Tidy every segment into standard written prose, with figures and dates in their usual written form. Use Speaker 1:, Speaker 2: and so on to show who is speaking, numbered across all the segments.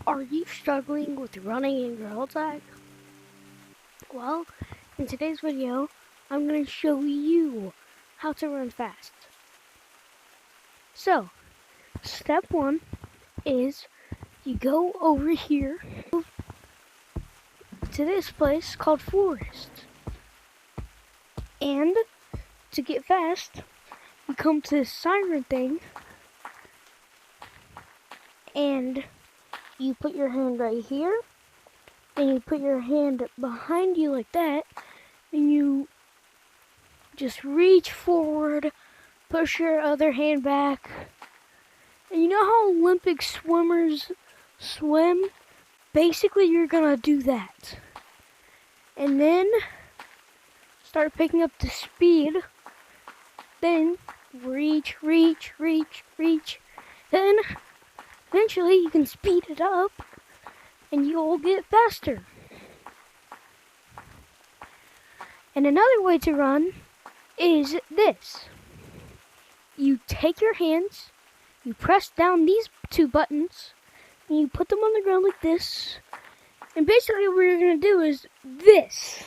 Speaker 1: Are you struggling with running in Girl Tag? Well, in today's video, I'm going to show you how to run fast. So, step one is you go over here to this place called Forest. And to get fast, you come to this siren thing and you put your hand right here and you put your hand behind you like that and you just reach forward, push your other hand back. And you know how Olympic swimmers swim? Basically, you're gonna do that. And then start picking up the speed. Then reach. Then eventually you can speed it up and you'll get faster. And another way to run is this. You take your hands, you press down these two buttons, and you put them on the ground like this. And basically what you're going to do is this.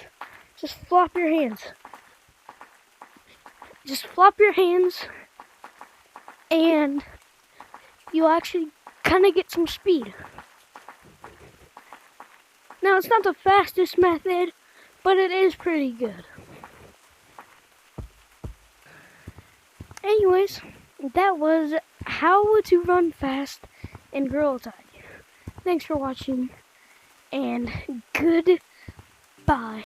Speaker 1: Just flop your hands. Just flop your hands, and you'll actually kind of get some speed. Now, it's not the fastest method, but it is pretty good. Anyways, that was how to run fast in Girl Tag. Thanks for watching, and goodbye.